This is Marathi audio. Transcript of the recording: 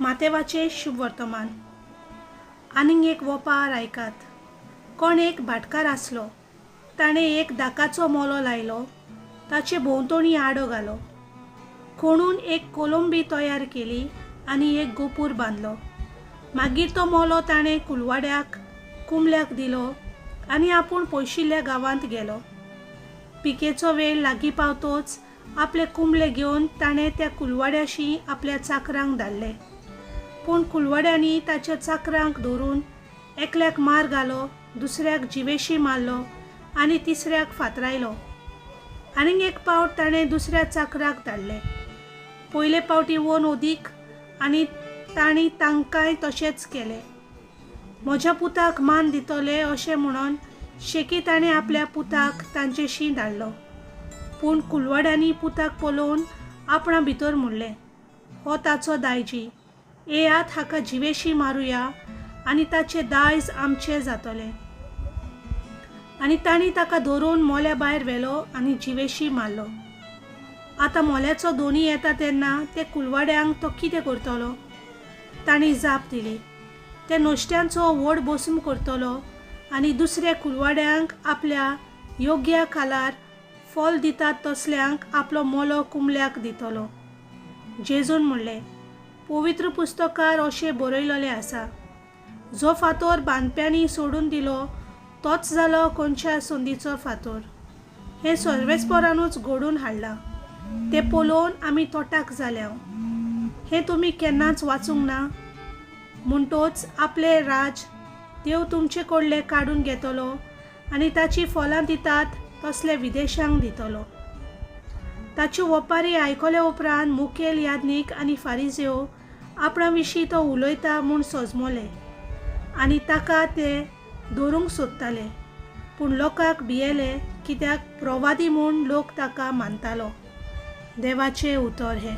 मातेवाचे शुभ वर्तमान. आनीक एक वोपार आयकात. कोण एक भाटकार आसलो. ताणें एक दाकाचो मोलो लायलो. ताचे भोंवतणी आडो घालो. कोणून एक कोलंबी तयार केली आनी एक गोपूर बांदलो. मागीर तो मोलो ताणें कुलवाड्याक कुमल्याक दिलो आनी आपूण पयशिल्ल्या गांवांत गेलो. पिकेचो वेळ लागीं पावतोच आपले कुमले घेवन ताणें त्या कुलवाड्याशी आपल्या चाकरांक धाडले. पूण कुलवाड्यांनी ताच्या चाकरांक धरून एकल्याक मार घालो, दुसऱ्याक जिवेशी मारलो आनी तिसऱ्याक फातरायलो. आनीक एक पावट ताणें दुसऱ्या चाकराक धाडले. पयले पावटी वन ओदीक आनी तांणी तांकांय तशेंच केलें. म्हज्या पुताक मान दितले अशें म्हणून शेकी ताणें आपल्या पुताक तांचेशी धाडलो. पूण कुलवाड्यांनी पुताक पळोवन आपणा भितर म्हणलें, हो ताचो दायजी, येयात हाका जिवेशी मारुया आनी ताचें दायज आमचें जातलें. आनी तांणी ताका धरून मोल्या भायर व्हेलो आनी जिवेशी मारलो. आतां मोल्याचो दोनी येता तेन्ना ते कुलवाड्यांक तो कितें करतलो? तांणी जाप दिली, ते नोश्ट्यांचो व्हड बसून करतलो आनी दुसऱ्या कुलवाड्यांक आपल्या योग्य कालार फॉल दितात तसल्यांक आपलो मोलो कुमल्याक दितलो. जेजून म्हणलें, पवित्र पुस्तकार अशें बरयलेलें आसा, जो फातर बांदप्यांनी सोडून दिलो तोच जालो कोणच्या संदीचो फातर. हें सर्वेस्परानूच घडून हाडलां. तें पळोवन आमी तोटाक जाल्या. हें तुमी केन्नाच वाचूंक ना? म्हणटोच आपले राज देव तुमचे कडले काडून घेतलो आनी ताची फळां दितात तसले विदेशांक दितलो. ताच्यो वपारी आयकल्या उपरांत मुखेल याजनीक आनी फारिजेव आपणा विशीं तो उलयता म्हूण सजमले आनी ताका ते धरूंक सोदताले. पूण लोकांक भियेले, कित्याक प्रवादी म्हूण लोक ताका मानतालो. देवाचें उतर हें.